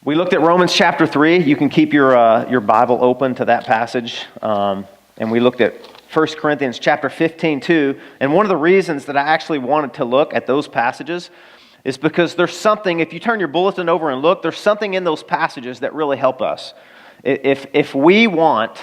We looked at Romans chapter 3. You can keep your Bible open to that passage. And we looked at 1 Corinthians chapter 15 too. And one of the reasons that I actually wanted to look at those passages is because there's something, if you turn your bulletin over and look, there's something in those passages that really help us. If we want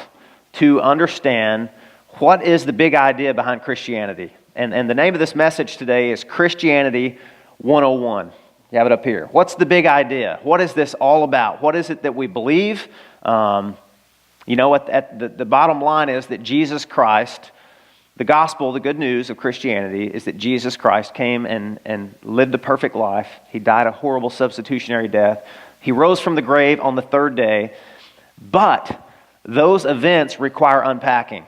to understand what is the big idea behind Christianity. And the name of this message today is Christianity 101. You have it up here. What's the big idea? What is this all about? What is it that we believe? The bottom line is that Jesus Christ, the gospel, the good news of Christianity is that Jesus Christ came and lived a perfect life. He died a horrible substitutionary death. He rose from the grave on the third day. But those events require unpacking.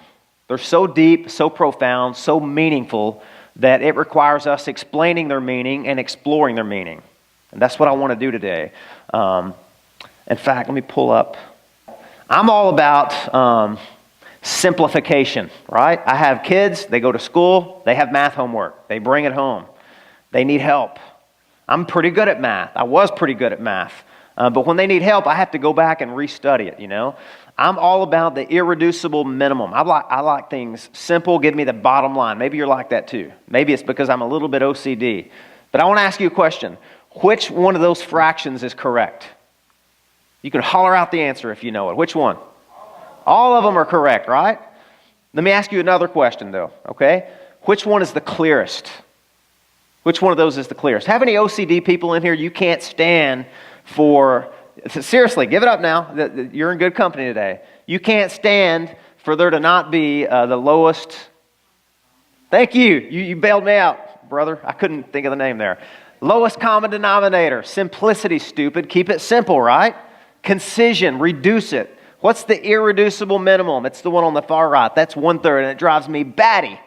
They're so deep, so profound, so meaningful that it requires us explaining their meaning and exploring their meaning. And that's what I want to do today. In fact, let me pull up. I'm all about simplification, right? I have kids, they go to school, they have math homework, they bring it home, they need help. I'm pretty good at math. I was pretty good at math. But when they need help, I have to go back and restudy it, I'm all about the irreducible minimum. I like things simple, give me the bottom line. Maybe you're like that too. Maybe it's because I'm a little bit OCD. But I want to ask you a question. Which one of those fractions is correct? You can holler out the answer if you know it. Which one? All of them are correct, right? Let me ask you another question though, okay? Which one is the clearest? Which one of those is the clearest? Have any OCD people in here you can't stand for? Seriously, give it up now. You're in good company today. You can't stand for there to not be the lowest. Thank you. You bailed me out, brother. I couldn't think of the name there. Lowest common denominator. Simplicity, stupid. Keep it simple, right? Concision. Reduce it. What's the irreducible minimum? It's the one on the far right. That's 1/3, and it drives me batty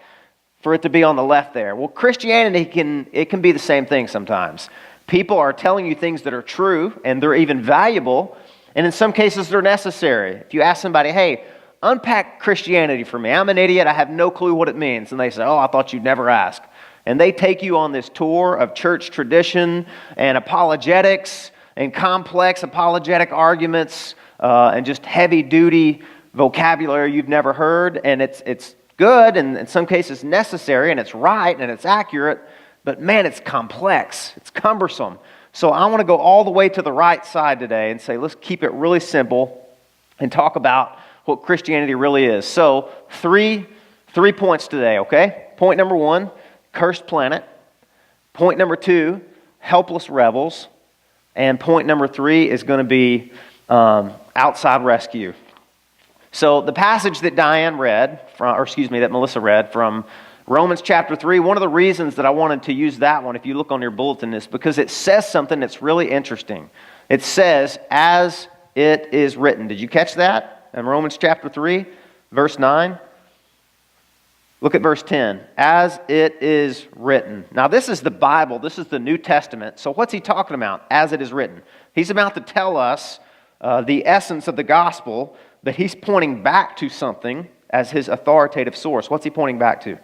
for it to be on the left there. Well, Christianity can be the same thing sometimes. People are telling you things that are true, and they're even valuable, and in some cases they're necessary. If you ask somebody, hey, unpack Christianity for me. I'm an idiot. I have no clue what it means. And they say, oh, I thought you'd never ask. And they take you on this tour of church tradition and apologetics and complex apologetic arguments and just heavy-duty vocabulary you've never heard. And it's good and in some cases necessary, and it's right and it's accurate. But man, it's complex. It's cumbersome. So I want to go all the way to the right side today and say, let's keep it really simple and talk about what Christianity really is. So three points today, okay? Point number 1, cursed planet. Point number 2, helpless rebels. And point number 3 is going to be outside rescue. So the passage that that Melissa read from Romans chapter 3, one of the reasons that I wanted to use that one, if you look on your bulletin, is because it says something that's really interesting. It says, as it is written. Did you catch that in Romans chapter 3, verse 9? Look at verse 10. As it is written. Now this is the Bible. This is the New Testament. So what's he talking about? As it is written. He's about to tell us the essence of the gospel, but he's pointing back to something as his authoritative source. What's he pointing back to?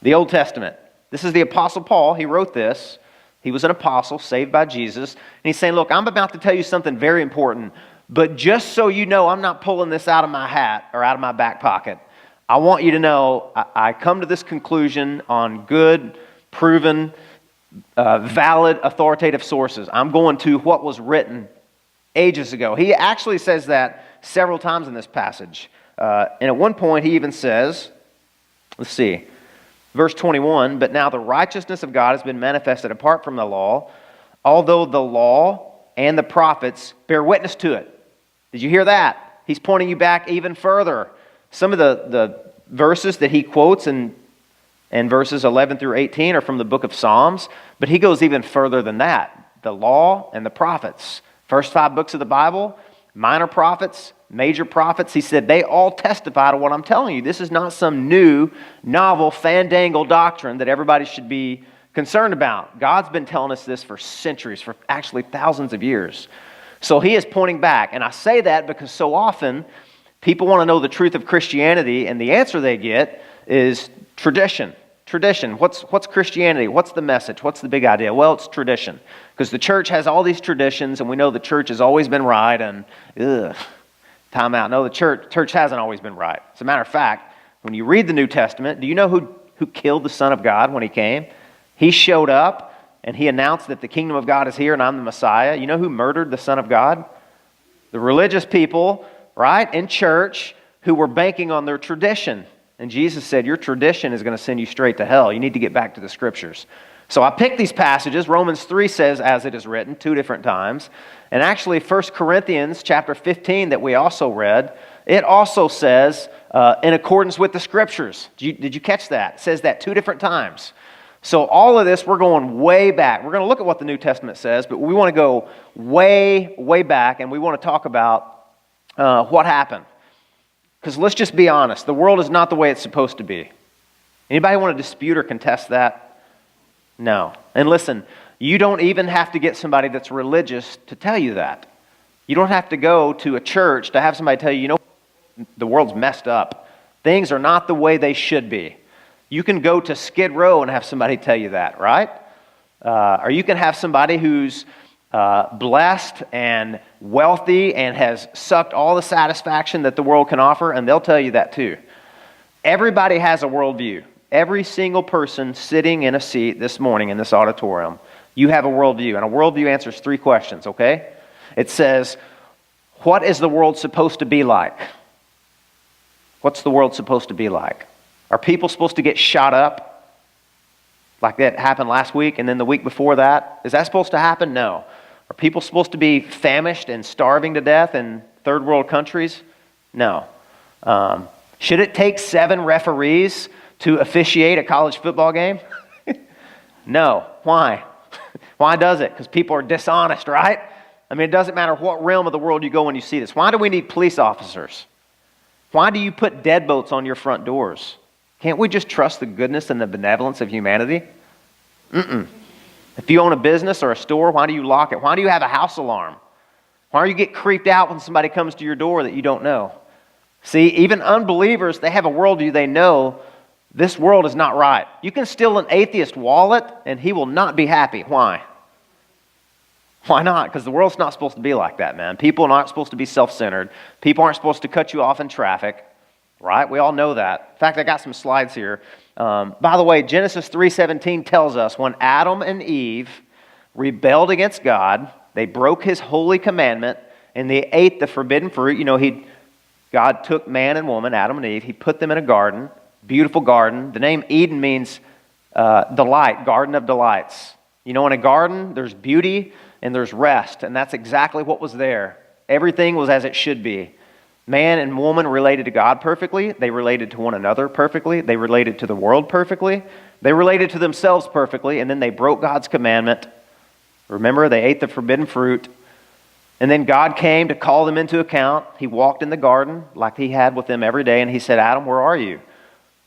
The Old Testament. This is the Apostle Paul. He wrote this. He was an apostle saved by Jesus. And he's saying, look, I'm about to tell you something very important, but just so you know, I'm not pulling this out of my hat or out of my back pocket. I want you to know I come to this conclusion on good, proven, valid, authoritative sources. I'm going to what was written ages ago. He actually says that several times in this passage. And at one point he even says, let's see, verse 21, but now the righteousness of God has been manifested apart from the law, although the law and the prophets bear witness to it. Did you hear that? He's pointing you back even further. Some of the verses that he quotes in verses 11 through 18 are from the book of Psalms, but he goes even further than that. The law and the prophets. First 5 books of the Bible, minor prophets, major prophets, he said, they all testify to what I'm telling you. This is not some new, novel, fandangled doctrine that everybody should be concerned about. God's been telling us this for centuries, for actually thousands of years. So he is pointing back. And I say that because so often people want to know the truth of Christianity, and the answer they get is tradition. Tradition. What's Christianity? What's the message? What's the big idea? Well, it's tradition. Because the church has all these traditions, and we know the church has always been right, and time out. No, the church hasn't always been right. As a matter of fact, when you read the New Testament, do you know who killed the Son of God when he came? He showed up, and he announced that the kingdom of God is here, and I'm the Messiah. You know who murdered the Son of God? The religious people, right, in church, who were banking on their tradition. And Jesus said, your tradition is going to send you straight to hell. You need to get back to the Scriptures. So I picked these passages. Romans 3 says, as it is written, 2 different times. And actually, 1 Corinthians chapter 15 that we also read, it also says, in accordance with the Scriptures. Did you catch that? It says that 2 different times. So all of this, we're going way back. We're going to look at what the New Testament says, but we want to go way, way back, and we want to talk about what happened. Because let's just be honest, the world is not the way it's supposed to be. Anybody want to dispute or contest that? No. And listen, you don't even have to get somebody that's religious to tell you that. You don't have to go to a church to have somebody tell you, you know, the world's messed up. Things are not the way they should be. You can go to Skid Row and have somebody tell you that, right? Or you can have somebody who's blessed and wealthy and has sucked all the satisfaction that the world can offer, and they'll tell you that too. Everybody has a worldview. Every single person sitting in a seat this morning in this auditorium, you have a worldview. And a worldview answers 3 questions, okay? It says, what is the world supposed to be like? What's the world supposed to be like? Are people supposed to get shot up like that happened last week and then the week before that? Is that supposed to happen? No. Are people supposed to be famished and starving to death in third world countries? No. Should it take 7 referees to officiate a college football game? No. Why? Why does it? Because people are dishonest, right? I mean, it doesn't matter what realm of the world you go when you see this. Why do we need police officers? Why do you put deadbolts on your front doors? Can't we just trust the goodness and the benevolence of humanity? If you own a business or a store, why do you lock it? Why do you have a house alarm? Why do you get creeped out when somebody comes to your door that you don't know? See, even unbelievers, they have a worldview. They know this world is not right. You can steal an atheist wallet and he will not be happy. Why? Why not? Because the world's not supposed to be like that, man. People are not supposed to be self-centered. People aren't supposed to cut you off in traffic. Right? We all know that. In fact, I got some slides here. By the way, Genesis 3:17 tells us when Adam and Eve rebelled against God, they broke His holy commandment, and they ate the forbidden fruit. You know, God took man and woman, Adam and Eve. He put them in a garden, beautiful garden. The name Eden means delight, garden of delights. You know, in a garden, there's beauty and there's rest, and that's exactly what was there. Everything was as it should be. Man and woman related to God perfectly. They related to one another perfectly. They related to the world perfectly. They related to themselves perfectly, and then they broke God's commandment. Remember, they ate the forbidden fruit. And then God came to call them into account. He walked in the garden like He had with them every day, and He said, Adam, where are you?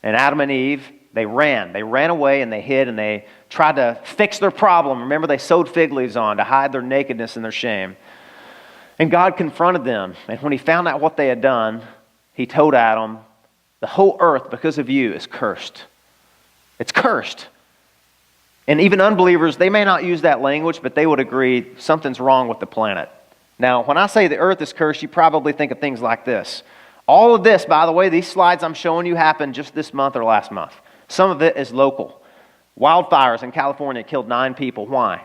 And Adam and Eve, they ran. They ran away and they hid and they tried to fix their problem. Remember, they sewed fig leaves on to hide their nakedness and their shame. And God confronted them. And when He found out what they had done, He told Adam, the whole earth, because of you, is cursed. It's cursed. And even unbelievers, they may not use that language, but they would agree something's wrong with the planet. Now, when I say the earth is cursed, you probably think of things like this. All of this, by the way, these slides I'm showing you happened just this month or last month. Some of it is local. Wildfires in California killed 9 people. Why?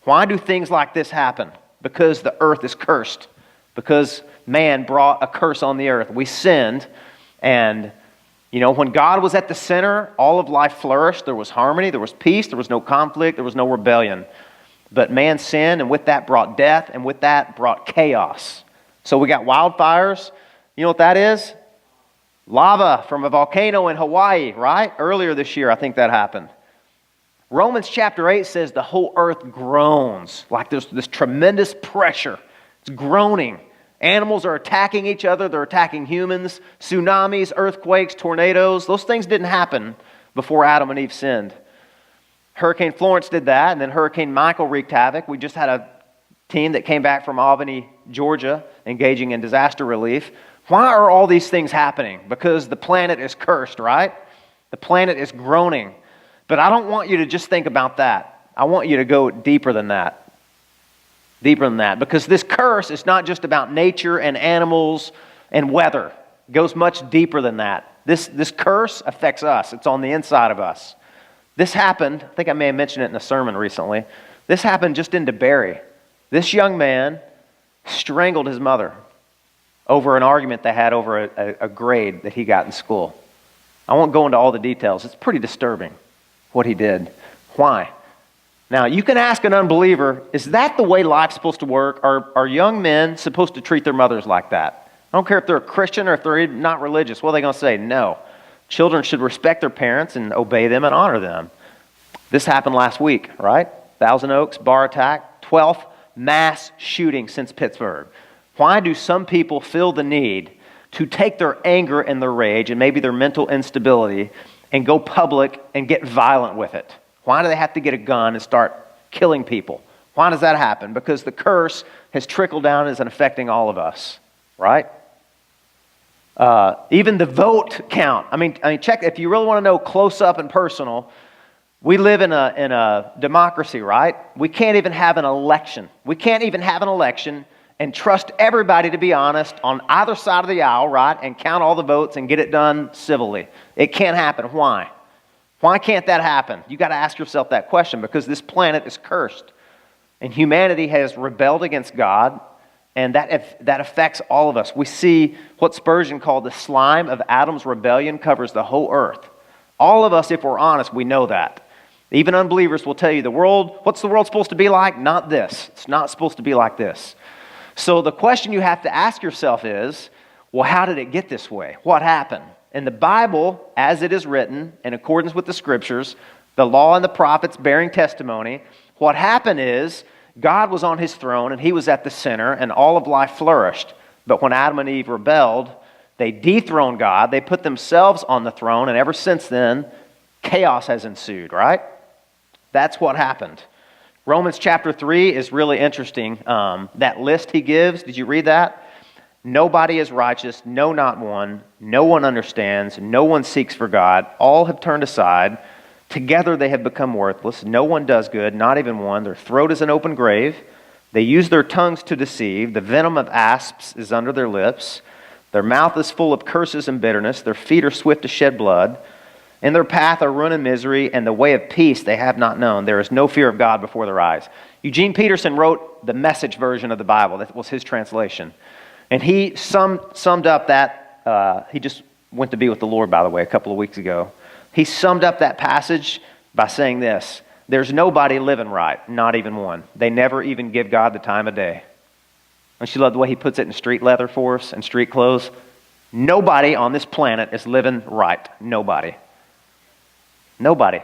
Why do things like this happen? Because the earth is cursed. Because man brought a curse on the earth. We sinned. And, you know, when God was at the center, all of life flourished. There was harmony. There was peace. There was no conflict. There was no rebellion. But man sinned, and with that brought death, and with that brought chaos. So we got wildfires. You know what that is? Lava from a volcano in Hawaii, right? Earlier this year, I think that happened. Romans chapter 8 says the whole earth groans, like there's this tremendous pressure. It's groaning. Animals are attacking each other. They're attacking humans. Tsunamis, earthquakes, tornadoes. Those things didn't happen before Adam and Eve sinned. Hurricane Florence did that, and then Hurricane Michael wreaked havoc. We just had a team that came back from Albany, Georgia, engaging in disaster relief. Why are all these things happening? Because the planet is cursed, right? The planet is groaning. But I don't want you to just think about that. I want you to go deeper than that. Deeper than that. Because this curse is not just about nature and animals and weather. It goes much deeper than that. This curse affects us. It's on the inside of us. This happened, I think I may have mentioned it in a sermon recently. This happened just in DeBerry. This young man strangled his mother over an argument they had over a grade that he got in school. I won't go into all the details. It's pretty disturbing what he did. Why? Now, you can ask an unbeliever, is that the way life's supposed to work? Are young men supposed to treat their mothers like that? I don't care if they're a Christian or if they're not religious. What are they going to say? No. Children should respect their parents and obey them and honor them. This happened last week, right? Thousand Oaks, bar attack, 12th mass shooting since Pittsburgh. Why do some people feel the need to take their anger and their rage and maybe their mental instability and go public and get violent with it? Why do they have to get a gun and start killing people? Why does that happen? Because the curse has trickled down and is affecting all of us, right? Even the vote count. I mean, check, if you really want to know close up and personal, we live in a democracy, right? We can't even have an election. We can't even have an election and trust everybody to be honest on either side of the aisle, right? And count all the votes and get it done civilly. It can't happen. Why? Why can't that happen? You got to ask yourself that question, because this planet is cursed. And humanity has rebelled against God. And that affects all of us. We see what Spurgeon called the slime of Adam's rebellion covers the whole earth. All of us, if we're honest, we know that. Even unbelievers will tell you, what's the world supposed to be like? Not this. It's not supposed to be like this. So the question you have to ask yourself is, well, how did it get this way? What happened? In the Bible, as it is written, in accordance with the Scriptures, the law and the prophets bearing testimony, what happened is, God was on his throne, and he was at the center, and all of life flourished. But when Adam and Eve rebelled, they dethroned God. They put themselves on the throne, and ever since then, chaos has ensued, right? That's what happened. Romans chapter 3 is really interesting. That list he gives, did you read that? Nobody is righteous, no, not one. No one understands. No one seeks for God. All have turned aside. Together they have become worthless. No one does good, not even one. Their throat is an open grave. They use their tongues to deceive. The venom of asps is under their lips. Their mouth is full of curses and bitterness. Their feet are swift to shed blood. In their path are ruin and misery, and the way of peace they have not known. There is no fear of God before their eyes. Eugene Peterson wrote the Message version of the Bible. That was his translation. And he summed up that, he just went to be with the Lord, by the way, a couple of weeks ago. He summed up that passage by saying this: there's nobody living right, not even one. They never even give God the time of day. Don't you love the way he puts it in street leather for us and street clothes? Nobody on this planet is living right. Nobody. Nobody,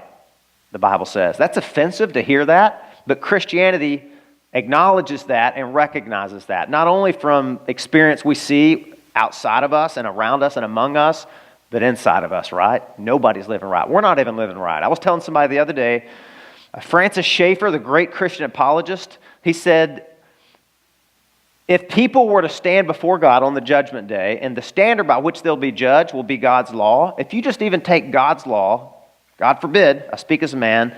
the Bible says. That's offensive to hear that, but Christianity acknowledges that and recognizes that. Not only from experience we see outside of us and around us and among us, but inside of us, right? Nobody's living right. We're not even living right. I was telling somebody the other day, Francis Schaeffer, the great Christian apologist, he said, if people were to stand before God on the judgment day, and the standard by which they'll be judged will be God's law, if you just even take God's law, God forbid, I speak as a man,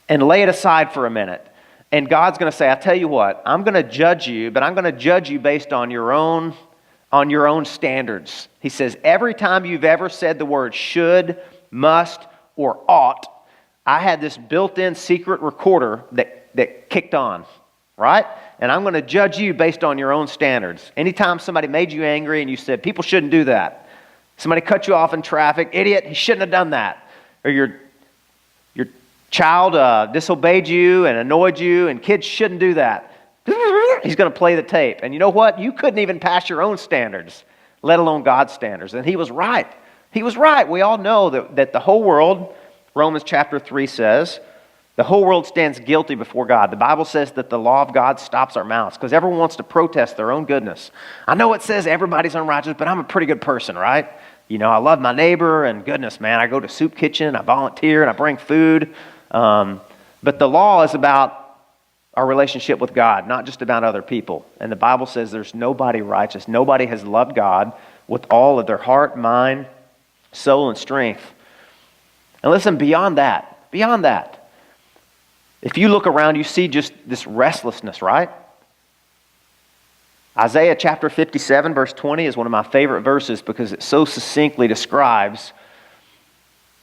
and lay it aside for a minute, and God's going to say, I tell you what, I'm going to judge you, but I'm going to judge you based on your own standards. He says, every time you've ever said the word should, must, or ought, I had this built-in secret recorder that kicked on, right? And I'm going to judge you based on your own standards. Anytime somebody made you angry and you said, people shouldn't do that. Somebody cut you off in traffic, idiot, he shouldn't have done that. Or your child disobeyed you and annoyed you, and kids shouldn't do that. He's going to play the tape. And you know what? You couldn't even pass your own standards, let alone God's standards. And he was right. He was right. We all know that the whole world, Romans chapter 3 says, the whole world stands guilty before God. The Bible says that the law of God stops our mouths because everyone wants to protest their own goodness. I know it says everybody's unrighteous, but I'm a pretty good person, right? You know, I love my neighbor, and goodness, man, I go to soup kitchen, I volunteer, and I bring food. But the law is about our relationship with God, not just about other people. And the Bible says there's nobody righteous. Nobody has loved God with all of their heart, mind, soul, and strength. And listen, beyond that, if you look around, you see just this restlessness, right? Isaiah chapter 57, verse 20 is one of my favorite verses because it so succinctly describes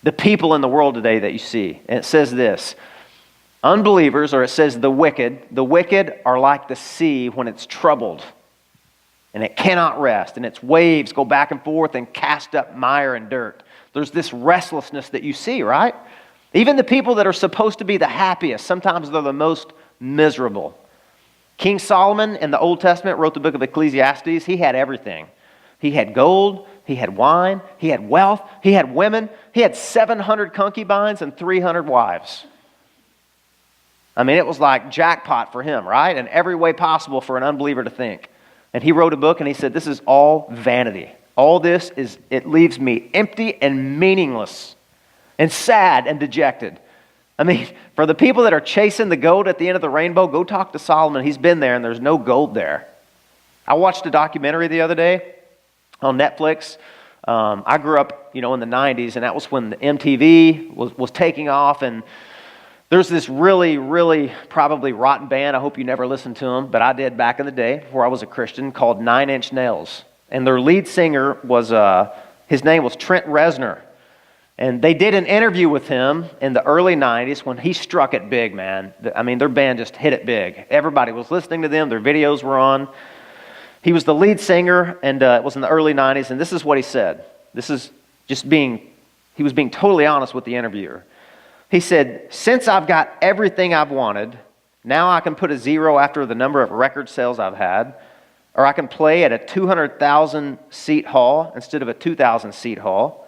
the people in the world today that you see. And it says this, unbelievers, or it says the wicked are like the sea when it's troubled, and it cannot rest, and its waves go back and forth and cast up mire and dirt. There's this restlessness that you see, right? Even the people that are supposed to be the happiest, sometimes they're the most miserable. King Solomon in the Old Testament wrote the book of Ecclesiastes. He had everything. He had gold, he had wine, he had wealth, he had women. He had 700 concubines and 300 wives. I mean, it was like jackpot for him, right? In every way possible for an unbeliever to think. And he wrote a book and he said, this is all vanity. All this it leaves me empty and meaningless and sad and dejected. I mean, for the people that are chasing the gold at the end of the rainbow, go talk to Solomon. He's been there and there's no gold there. I watched a documentary the other day on Netflix. I grew up, in the 90s, and that was when the MTV was taking off, and there's this really, really probably rotten band. I hope you never listened to them, but I did back in the day before I was a Christian, called 9 Inch Nails. And their lead singer was, his name was Trent Reznor. And they did an interview with him in the early 90s when he struck it big, man. I mean, their band just hit it big. Everybody was listening to them. Their videos were on. He was the lead singer, and it was in the early 90s, and this is what he said. He was being totally honest with the interviewer. He said, since I've got everything I've wanted, now I can put a zero after the number of record sales I've had, or I can play at a 200,000 seat hall instead of a 2,000 seat hall,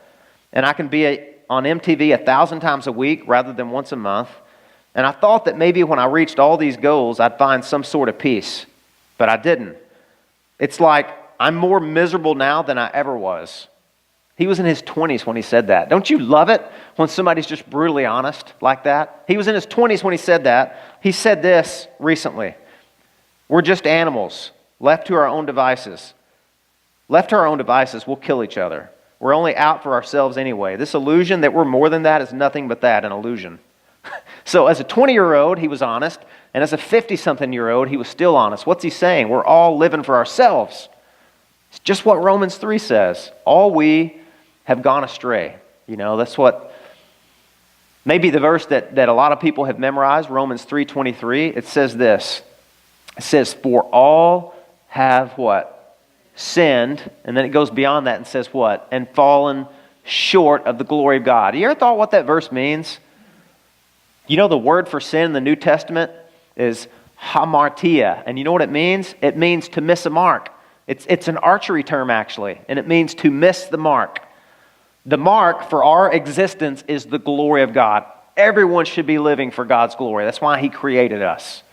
and I can be on MTV 1,000 times a week rather than once a month. And I thought that maybe when I reached all these goals, I'd find some sort of peace, but I didn't. It's like I'm more miserable now than I ever was. He was in his 20s when he said that. Don't you love it when somebody's just brutally honest like that? He was in his 20s when he said that. He said this recently. We're just animals, left to our own devices. Left to our own devices, we'll kill each other. We're only out for ourselves anyway. This illusion that we're more than that is nothing but that, an illusion. So as a 20-year-old, he was honest. And as a 50-something-year-old, he was still honest. What's he saying? We're all living for ourselves. It's just what Romans 3 says. All we have gone astray. That's what, maybe the verse that a lot of people have memorized, Romans 3:23, it says this. It says, for all have what? Sinned. And then it goes beyond that and says what? And fallen short of the glory of God. You ever thought what that verse means? The word for sin in the New Testament is hamartia. And you know what it means? It means to miss a mark. It's an archery term, actually. And it means to miss the mark. The mark for our existence is the glory of God. Everyone should be living for God's glory. That's why He created us.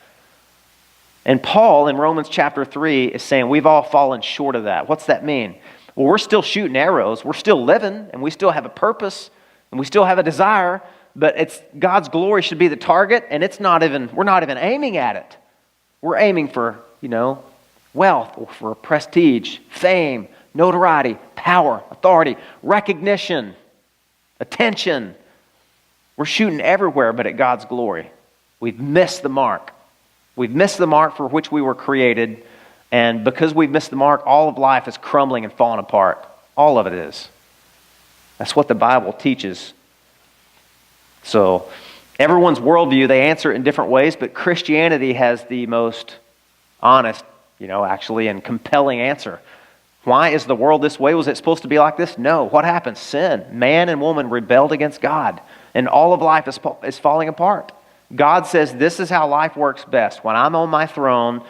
And Paul in Romans chapter 3 is saying we've all fallen short of that. What's that mean? Well, we're still shooting arrows. We're still living, and we still have a purpose, and we still have a desire. But it's God's glory should be the target, and we're not even aiming at it. We're aiming for, wealth, or for prestige, fame, notoriety, power, authority, recognition, attention. We're shooting everywhere but at God's glory. We've missed the mark. We've missed the mark for which we were created, and because we've missed the mark, all of life is crumbling and falling apart. All of it is. That's what the Bible teaches. So, everyone's worldview, they answer it in different ways, but Christianity has the most honest, actually, and compelling answer. Why is the world this way? Was it supposed to be like this? No. What happened? Sin. Man and woman rebelled against God, and all of life is falling apart. God says this is how life works best. When I'm on my throne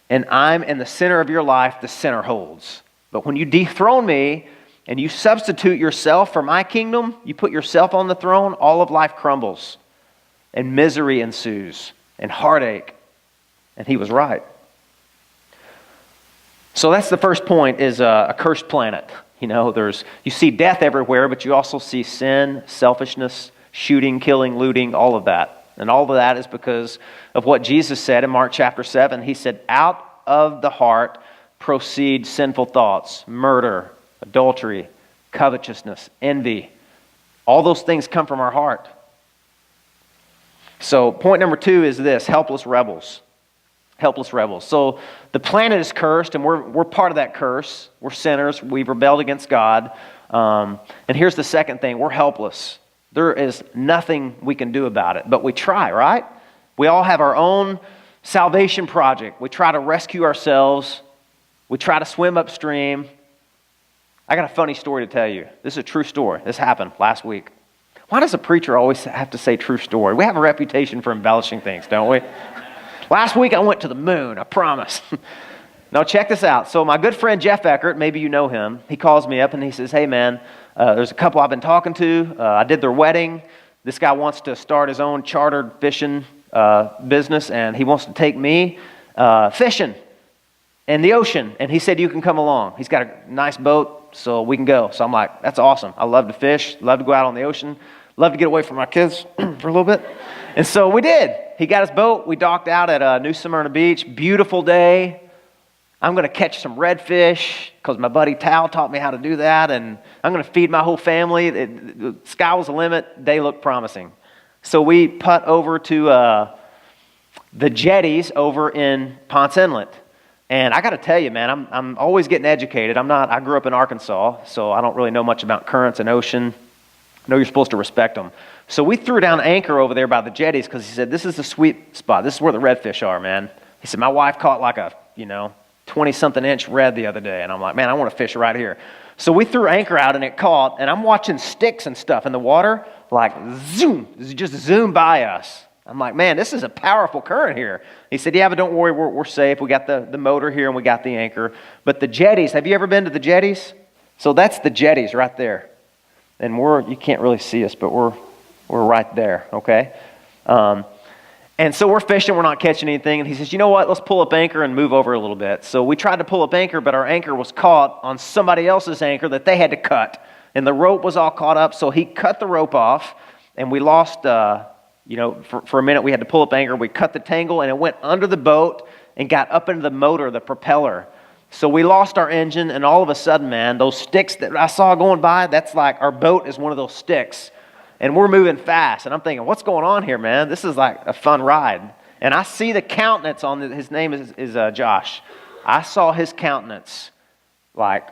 and I'm in the center of your life, the center holds. But when you dethrone me and you substitute yourself for my kingdom, you put yourself on the throne, all of life crumbles and misery ensues and heartache. And he was right. So that's the first point, is a cursed planet. You see death everywhere, but you also see sin, selfishness, shooting, killing, looting, all of that. And all of that is because of what Jesus said in Mark chapter 7. He said, out of the heart proceed sinful thoughts, murder, adultery, covetousness, envy, All those things come from our heart. So point number 2 is this: helpless rebels. Helpless rebels. So the planet is cursed, and we're part of that curse. We're sinners. We've rebelled against God. And here's the second thing: we're helpless. There is nothing we can do about it, but we try, right? We all have our own salvation project. We try to rescue ourselves. We try to swim upstream. I got a funny story to tell you. This is a true story. This happened last week. Why does a preacher always have to say true story? We have a reputation for embellishing things, don't we? Last week I went to the moon, I promise. Now check this out. So my good friend Jeff Eckert, maybe you know him, he calls me up and he says, hey man, there's a couple I've been talking to. I did their wedding. This guy wants to start his own chartered fishing business, and he wants to take me fishing in the ocean. And he said you can come along. He's got a nice boat, so we can go. So I'm like, that's awesome. I love to fish, love to go out on the ocean, love to get away from my kids for a little bit. And so we did. He got his boat. We docked out at New Smyrna Beach. Beautiful day. I'm going to catch some redfish because my buddy Tal taught me how to do that. And I'm going to feed my whole family. The sky was the limit. Day looked promising. So we putt over to the jetties over in Ponce Inlet. And I got to tell you, man, I'm always getting educated. I grew up in Arkansas, so I don't really know much about currents and ocean. I know you're supposed to respect them. So we threw down anchor over there by the jetties because he said, this is the sweet spot. This is where the redfish are, man. He said, my wife caught like a, 20-something inch red the other day. And I'm like, man, I want to fish right here. So we threw anchor out and it caught. And I'm watching sticks and stuff in the water, like zoom, just zoom by us. I'm like, man, this is a powerful current here. He said, yeah, but don't worry, we're safe. We got the motor here and we got the anchor. But the jetties, have you ever been to the jetties? So that's the jetties right there. And you can't really see us, but we're right there, okay? And so we're fishing, we're not catching anything. And he says, you know what, let's pull up anchor and move over a little bit. So we tried to pull up anchor, but our anchor was caught on somebody else's anchor that they had to cut. And the rope was all caught up, so he cut the rope off, and we lost, for a minute we had to pull up anchor. We cut the tangle, and it went under the boat and got up into the motor, the propeller. So we lost our engine, and all of a sudden, man, those sticks that I saw going by, that's like our boat is one of those sticks. And we're moving fast. And I'm thinking, what's going on here, man? This is like a fun ride. And I see the countenance on his name is Josh. I saw his countenance like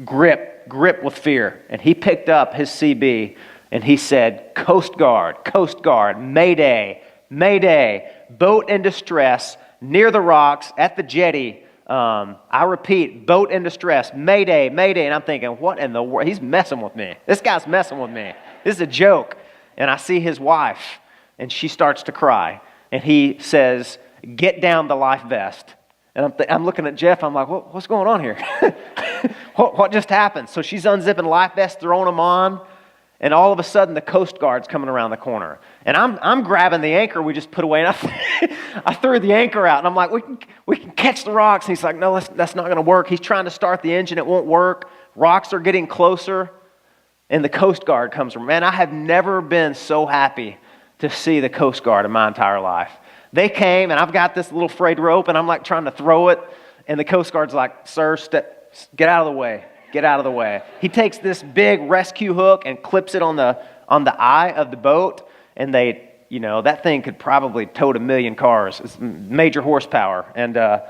grip with fear. And he picked up his CB and he said, Coast Guard, Mayday, Mayday, boat in distress near the rocks at the jetty. I repeat, boat in distress, Mayday, Mayday. And I'm thinking, what in the world? He's messing with me. This guy's messing with me. This is a joke. And I see his wife, and she starts to cry. And he says, get down the life vest. And I'm looking at Jeff. I'm like, what's going on here? What just happened? So she's unzipping life vests, throwing them on. And all of a sudden, the Coast Guard's coming around the corner. And I'm grabbing the anchor we just put away. And I threw the anchor out. And I'm like, we can catch the rocks. And he's like, no, that's not going to work. He's trying to start the engine. It won't work. Rocks are getting closer. And the Coast Guard comes from. Man, I have never been so happy to see the Coast Guard in my entire life. They came, and I've got this little frayed rope, and I'm like trying to throw it. And the Coast Guard's like, sir, get out of the way. Get out of the way. He takes this big rescue hook and clips it on the eye of the boat. And that thing could probably tow 1 million cars. It's major horsepower. And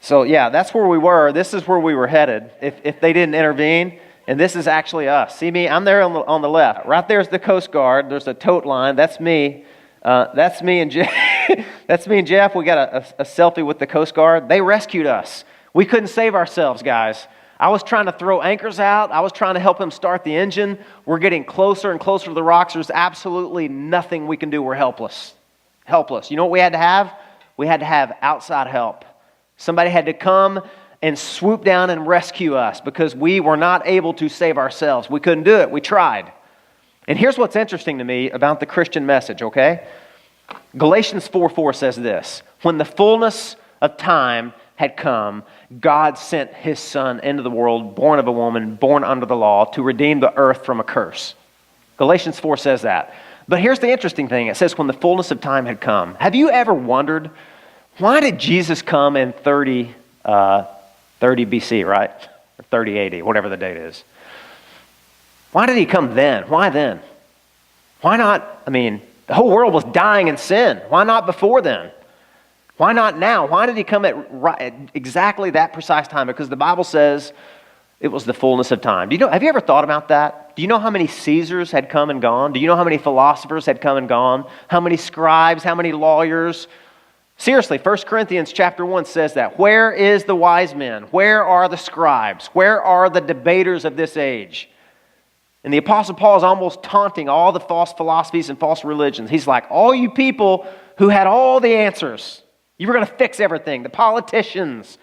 so, yeah, that's where we were. This is where we were headed if they didn't intervene. And this is actually us. See me? I'm there on the left. Right there's the Coast Guard. There's a tote line. That's me. That's me and Jeff. That's me and Jeff. We got a selfie with the Coast Guard. They rescued us. We couldn't save ourselves, guys. I was trying to throw anchors out. I was trying to help him start the engine. We're getting closer and closer to the rocks. There's absolutely nothing we can do. We're helpless. Helpless. You know what we had to have? We had to have outside help. Somebody had to come and swoop down and rescue us because we were not able to save ourselves. We couldn't do it. We tried. And here's what's interesting to me about the Christian message, okay? Galatians 4:4 says this, when the fullness of time had come, God sent his Son into the world, born of a woman, born under the law, to redeem the earth from a curse. Galatians 4 says that. But here's the interesting thing. It says when the fullness of time had come. Have you ever wondered, why did Jesus come in 30 BC, right? Or 30 AD, whatever the date is. Why did he come then? Why then? Why not? I mean, the whole world was dying in sin. Why not before then? Why not now? Why did he come at exactly that precise time? Because the Bible says it was the fullness of time. Have you ever thought about that? Do you know how many Caesars had come and gone? Do you know how many philosophers had come and gone? How many scribes? How many lawyers? Seriously, 1 Corinthians chapter 1 says that. Where is the wise men? Where are the scribes? Where are the debaters of this age? And the Apostle Paul is almost taunting all the false philosophies and false religions. He's like, all you people who had all the answers, you were going to fix everything. The politicians,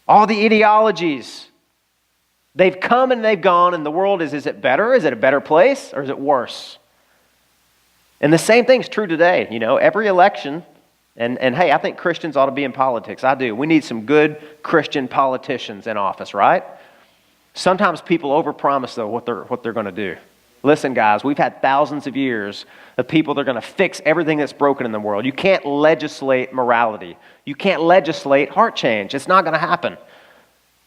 all the ideologies, they've come and they've gone, and the world is it better? Is it a better place? Or is it worse? And the same thing's true today. Every election, and hey, I think Christians ought to be in politics. I do. We need some good Christian politicians in office, right? Sometimes people overpromise, though, what they're going to do. Listen, guys, we've had thousands of years of people that are going to fix everything that's broken in the world. You can't legislate morality. You can't legislate heart change. It's not going to happen.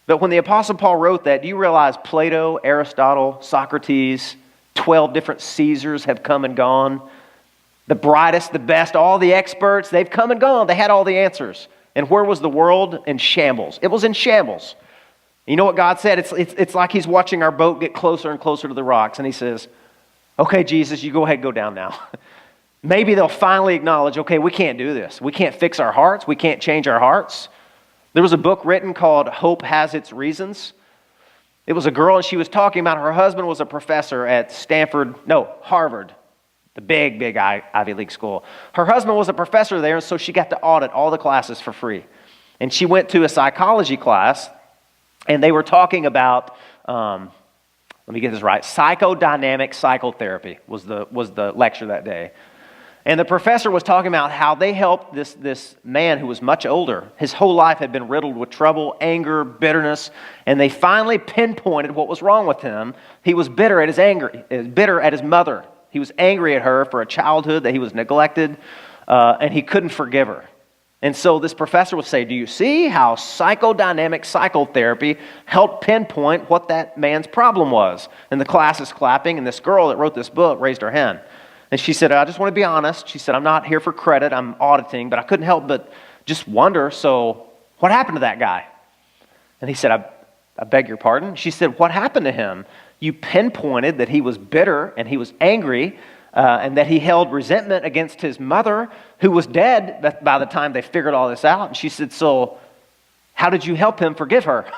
But when the Apostle Paul wrote that, do you realize Plato, Aristotle, Socrates, 12 different Caesars have come and gone? The brightest, the best, all the experts, they've come and gone. They had all the answers. And where was the world? In shambles. It was in shambles. You know what God said? It's like he's watching our boat get closer and closer to the rocks. And he says, okay, Jesus, you go ahead and go down now. Maybe they'll finally acknowledge, okay, we can't do this. We can't fix our hearts. We can't change our hearts. There was a book written called Hope Has Its Reasons. It was a girl, and she was talking about her husband was a professor at Harvard, the big Ivy League school. Her husband was a professor there, and so she got to audit all the classes for free. And she went to a psychology class, and they were talking about, let me get this right, psychodynamic psychotherapy was the lecture that day. And the professor was talking about how they helped this man who was much older. His whole life had been riddled with trouble, anger, bitterness, and they finally pinpointed what was wrong with him. He was bitter at his mother. He was angry at her for a childhood that he was neglected, and he couldn't forgive her. And so this professor would say, do you see how psychodynamic psychotherapy helped pinpoint what that man's problem was? And the class is clapping, and this girl that wrote this book raised her hand. And she said, I just want to be honest. She said, I'm not here for credit. I'm auditing, but I couldn't help but just wonder, so what happened to that guy? And he said, I beg your pardon? She said, what happened to him? You pinpointed that he was bitter and he was angry, and that he held resentment against his mother, who was dead by the time they figured all this out. And she said, so how did you help him forgive her?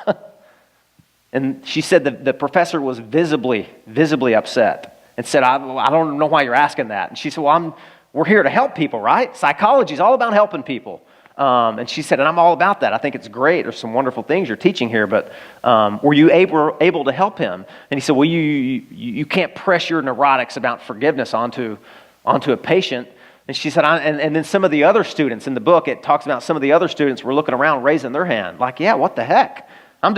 And she said the professor was visibly upset and said, I don't know why you're asking that. And she said, well, we're here to help people, right? Psychology is all about helping people. And she said, and I'm all about that. I think it's great. There's some wonderful things you're teaching here, but were you able to help him? And he said, well, you can't press your neurotics about forgiveness onto a patient. And she said, and then some of the other students in the book, it talks about some of the other students were looking around raising their hand. Like, yeah, what the heck? I'm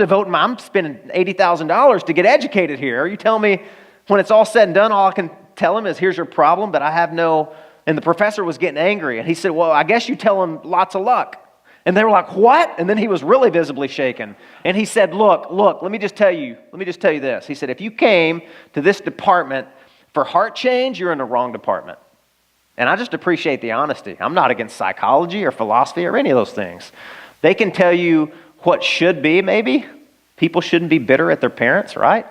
spending $80,000 to get educated here. Are you telling me when it's all said and done, all I can tell him is, here's your problem, but I have no... And the professor was getting angry, and he said, well, I guess you tell him lots of luck. And they were like, what? And then he was really visibly shaken. And he said, look, let me just tell you this. He said, if you came to this department for heart change, you're in the wrong department. And I just appreciate the honesty. I'm not against psychology or philosophy or any of those things. They can tell you what should be, maybe. People shouldn't be bitter at their parents, right?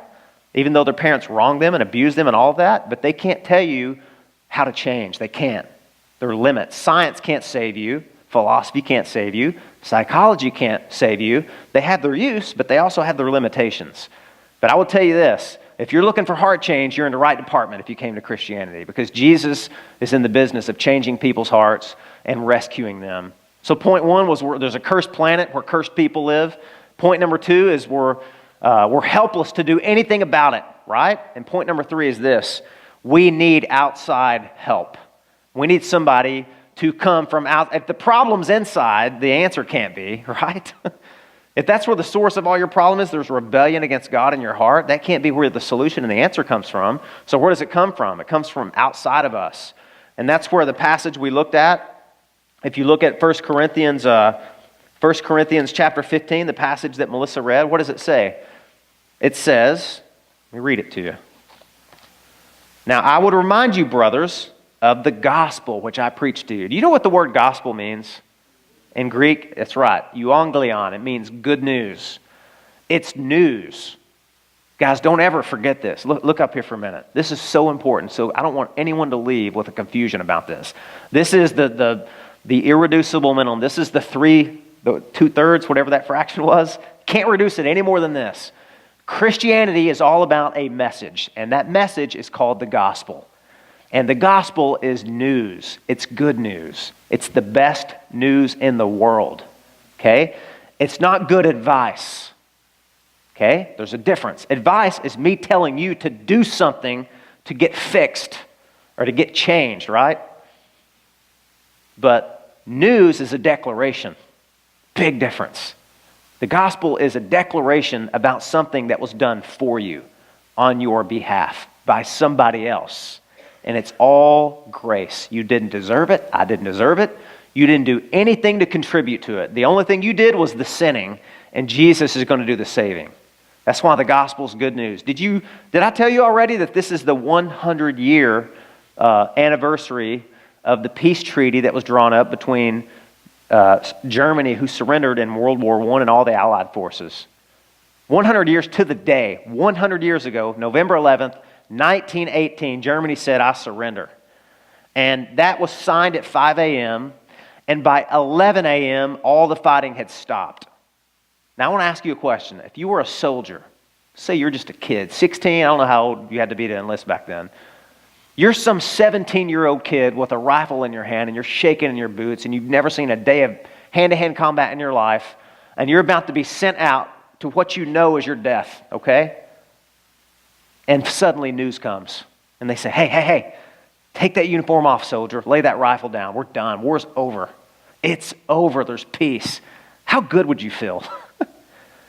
Even though their parents wronged them and abused them and all of that, but they can't tell you how to change. They can't. There are limits. Science can't save you. Philosophy can't save you. Psychology can't save you. They have their use, but they also have their limitations. But I will tell you this, if you're looking for heart change, you're in the right department if you came to Christianity, because Jesus is in the business of changing people's hearts and rescuing them. So point one was there's a cursed planet where cursed people live. Point number two is we're helpless to do anything about it, right? And point number three is this. We need outside help. We need somebody to come from out. If the problem's inside, the answer can't be, right? If that's where the source of all your problem is, there's rebellion against God in your heart, that can't be where the solution and the answer comes from. So where does it come from? It comes from outside of us. And that's where the passage we looked at, if you look at 1 Corinthians chapter 15, the passage that Melissa read, what does it say? It says, Let me read it to you. Now, I would remind you, brothers, of the gospel which I preached to you. Do you know what the word gospel means? In Greek, that's right, euangelion. It means good news. It's news. Guys, don't ever forget this. Look up here for a minute. This is so important. So I don't want anyone to leave with a confusion about this. This is the irreducible minimum. This is the 2/3, whatever that fraction was. Can't reduce it any more than this. Christianity is all about a message, and that message is called the gospel. And the gospel is news. It's good news. It's the best news in the world. Okay? It's not good advice. Okay? There's a difference. Advice is me telling you to do something to get fixed or to get changed, right? But news is a declaration. Big difference. The gospel is a declaration about something that was done for you on your behalf by somebody else. And it's all grace. You didn't deserve it. I didn't deserve it. You didn't do anything to contribute to it. The only thing you did was the sinning, and Jesus is going to do the saving. That's why the gospel is good news. Did I tell you already that this is the 100-year anniversary of the peace treaty that was drawn up between Germany, who surrendered in World War I, and all the Allied forces? 100 years to the day, 100 years ago, November 11th, 1918, Germany said, I surrender. And that was signed at 5 a.m., and by 11 a.m., all the fighting had stopped. Now, I want to ask you a question. If you were a soldier, say you're just a kid, 16, I don't know how old you had to be to enlist back then. You're some 17-year-old kid with a rifle in your hand, and you're shaking in your boots, and you've never seen a day of hand-to-hand combat in your life, and you're about to be sent out to what you know is your death, okay? And suddenly news comes, and they say, hey, take that uniform off, soldier. Lay that rifle down. We're done. War's over. It's over. There's peace. How good would you feel?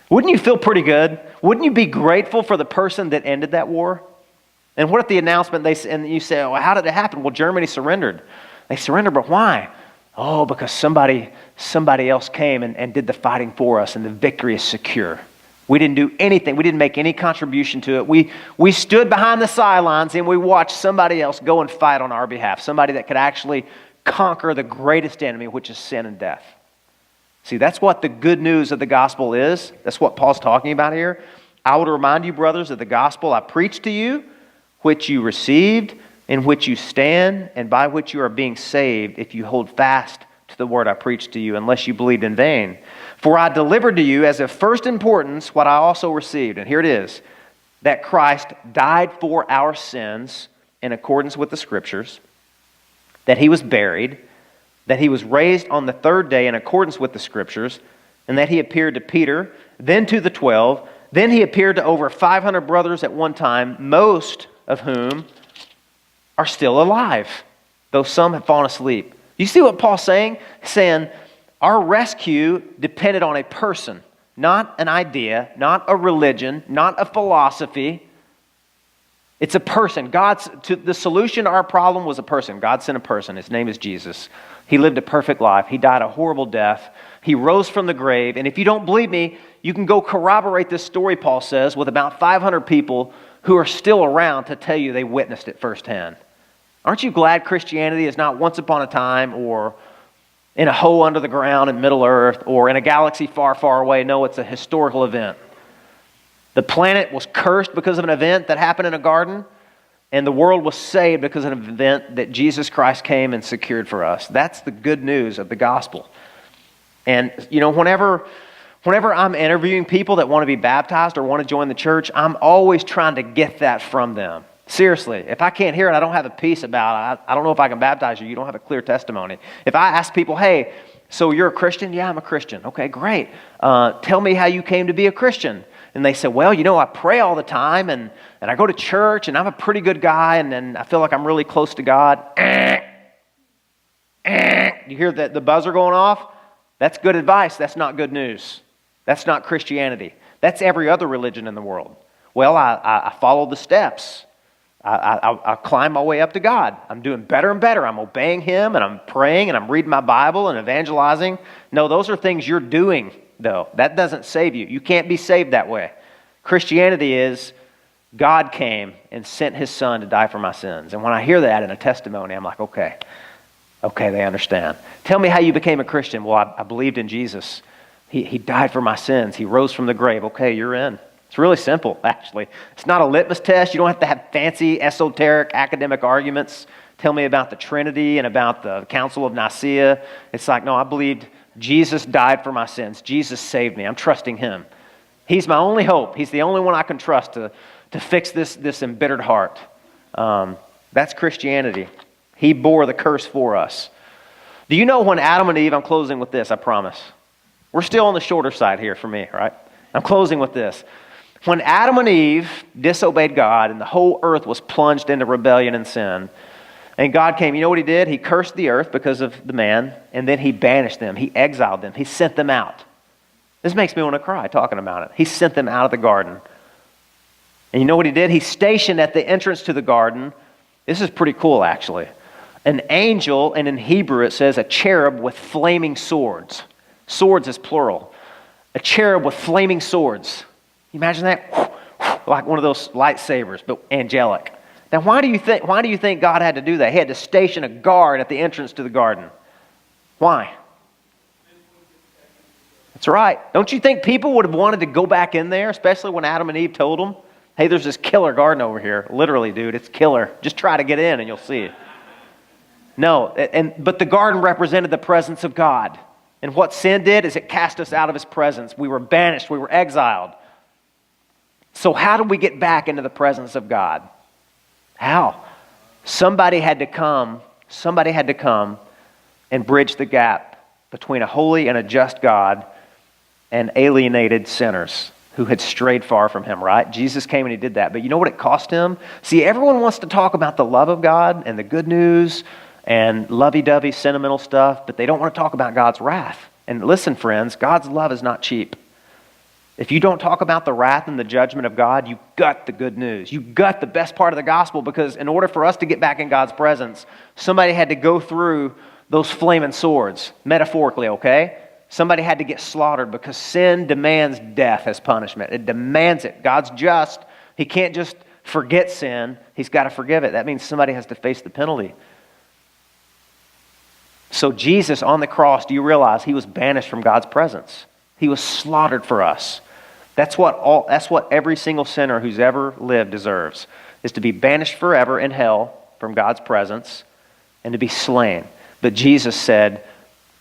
Wouldn't you feel pretty good? Wouldn't you be grateful for the person that ended that war? And what if the announcement, and you say, well, how did it happen? Well, Germany surrendered. They surrendered, but why? Oh, because somebody else came and did the fighting for us, and the victory is secure. We didn't do anything. We didn't make any contribution to it. We stood behind the sidelines and we watched somebody else go and fight on our behalf. Somebody that could actually conquer the greatest enemy, which is sin and death. See, that's what the good news of the gospel is. That's what Paul's talking about here. I would remind you, brothers, of the gospel I preached to you, which you received, in which you stand, and by which you are being saved, if you hold fast to the word I preached to you, unless you believed in vain. For I delivered to you as of first importance what I also received. And here it is, that Christ died for our sins in accordance with the Scriptures, that he was buried, that he was raised on the third day in accordance with the Scriptures, and that he appeared to Peter, then to the 12, then he appeared to over 500 brothers at one time, most of whom are still alive, though some have fallen asleep. You see what Paul's saying? Saying, our rescue depended on a person, not an idea, not a religion, not a philosophy. It's a person. The solution to our problem was a person. God sent a person. His name is Jesus. He lived a perfect life. He died a horrible death. He rose from the grave. And if you don't believe me, you can go corroborate this story, Paul says, with about 500 people who are still around to tell you they witnessed it firsthand. Aren't you glad Christianity is not once upon a time or in a hole under the ground in Middle Earth or in a galaxy far, far away? No, it's a historical event. The planet was cursed because of an event that happened in a garden, and the world was saved because of an event that Jesus Christ came and secured for us. That's the good news of the gospel. And, you know, whenever I'm interviewing people that want to be baptized or want to join the church, I'm always trying to get that from them. Seriously, if I can't hear it, I don't have a peace about it. I don't know if I can baptize you. You don't have a clear testimony. If I ask people, hey, so you're a Christian? Yeah, I'm a Christian. Okay, great. Tell me how you came to be a Christian. And they say, well, you know, I pray all the time, and I go to church, and I'm a pretty good guy, and then I feel like I'm really close to God. You hear the buzzer going off? That's good advice. That's not good news. That's not Christianity. That's every other religion in the world. Well, I follow the steps. I climb my way up to God. I'm doing better and better. I'm obeying Him, and I'm praying, and I'm reading my Bible and evangelizing. No, those are things you're doing, though. That doesn't save you. You can't be saved that way. Christianity is God came and sent his son to die for my sins. And when I hear that in a testimony, I'm like, okay, they understand. Tell me how you became a Christian. Well, I believed in Jesus. He died for my sins. He rose from the grave. Okay, you're in. It's really simple, actually. It's not a litmus test. You don't have to have fancy, esoteric, academic arguments. Tell me about the Trinity and about the Council of Nicaea. It's like, no, I believed Jesus died for my sins. Jesus saved me. I'm trusting him. He's my only hope. He's the only one I can trust to fix this embittered heart. That's Christianity. He bore the curse for us. Do you know when Adam and Eve, I'm closing with this, I promise. We're still on the shorter side here for me, right? I'm closing with this. When Adam and Eve disobeyed God and the whole earth was plunged into rebellion and sin, and God came, you know what he did? He cursed the earth because of the man, and then he banished them. He exiled them. He sent them out. This makes me want to cry talking about it. He sent them out of the garden. And you know what he did? He stationed at the entrance to the garden. This is pretty cool, actually. An angel, and in Hebrew it says a cherub with flaming swords. Swords is plural. A cherub with flaming swords. You imagine that? Like one of those lightsabers, but angelic. Now, why do you think God had to do that? He had to station a guard at the entrance to the garden. Why? That's right. Don't you think people would have wanted to go back in there, especially when Adam and Eve told them, hey, there's this killer garden over here. Literally, dude, it's killer. Just try to get in and you'll see it. No, but the garden represented the presence of God. And what sin did is it cast us out of his presence. We were banished. We were exiled. So how do we get back into the presence of God? How? Somebody had to come and bridge the gap between a holy and a just God and alienated sinners who had strayed far from him, right? Jesus came and he did that. But you know what it cost him? See, everyone wants to talk about the love of God and the good news and lovey-dovey sentimental stuff, but they don't want to talk about God's wrath. And listen, friends, God's love is not cheap. If you don't talk about the wrath and the judgment of God, you gut the good news. You gut the best part of the gospel, because in order for us to get back in God's presence, somebody had to go through those flaming swords, metaphorically, okay? Somebody had to get slaughtered because sin demands death as punishment. It demands it. God's just. He can't just forget sin. He's got to forgive it. That means somebody has to face the penalty. So Jesus on the cross, do you realize he was banished from God's presence? He was slaughtered for us. That's what every single sinner who's ever lived deserves, is to be banished forever in hell from God's presence and to be slain. But Jesus said,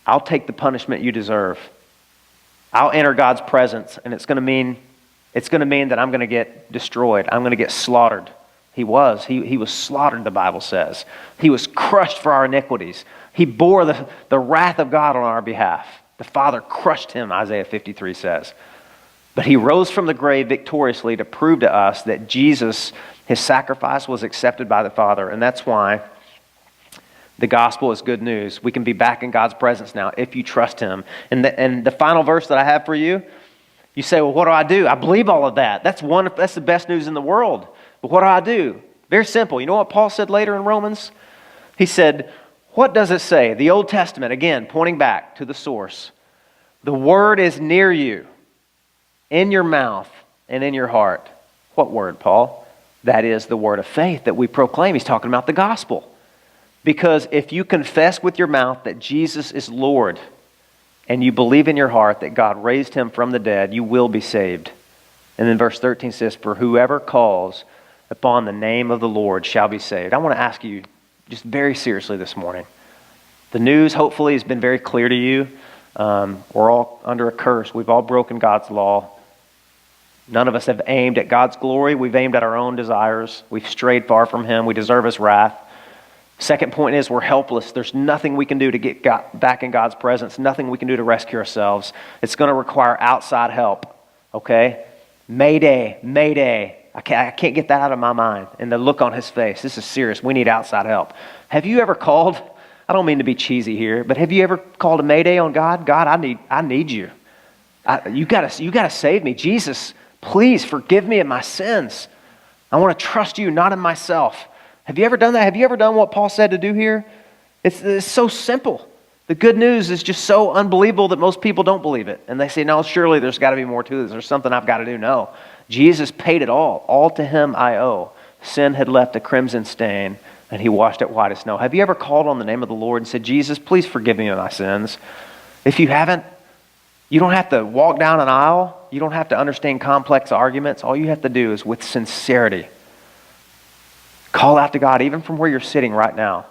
I'll take the punishment you deserve. I'll enter God's presence, and it's going to mean that I'm going to get destroyed. I'm going to get slaughtered. He was slaughtered, the Bible says. He was crushed for our iniquities. He bore the wrath of God on our behalf. The Father crushed him, Isaiah 53 says. But he rose from the grave victoriously to prove to us that Jesus, his sacrifice was accepted by the Father. And that's why the gospel is good news. We can be back in God's presence now if you trust him. And the final verse that I have for you, you say, well, what do? I believe all of that. That's the best news in the world. But what do? Very simple. You know what Paul said later in Romans? He said, what does it say? The Old Testament, again, pointing back to the source. The word is near you, in your mouth and in your heart. What word, Paul? That is the word of faith that we proclaim. He's talking about the gospel. Because if you confess with your mouth that Jesus is Lord and you believe in your heart that God raised him from the dead, you will be saved. And then verse 13 says, for whoever calls upon the name of the Lord shall be saved. I want to ask you just very seriously this morning. The news hopefully has been very clear to you. We're all under a curse. We've all broken God's law. None of us have aimed at God's glory. We've aimed at our own desires. We've strayed far from him. We deserve his wrath. Second point is we're helpless. There's nothing we can do to get back in God's presence. Nothing we can do to rescue ourselves. It's going to require outside help. Okay? Mayday, mayday. I can't get that out of my mind. And the look on his face. This is serious. We need outside help. Have you ever called? I don't mean to be cheesy here, but have you ever called a mayday on God? God, I need you. You gotta save me. Jesus, please forgive me of my sins. I want to trust you, not in myself. Have you ever done that? Have you ever done what Paul said to do here? It's so simple. The good news is just so unbelievable that most people don't believe it. And they say, no, surely there's got to be more to this. There's something I've got to do. No. Jesus paid it all. All to him I owe. Sin had left a crimson stain, and he washed it white as snow. Have you ever called on the name of the Lord and said, Jesus, please forgive me of my sins? If you haven't, you don't have to walk down an aisle. You don't have to understand complex arguments. All you have to do is with sincerity, call out to God, even from where you're sitting right now.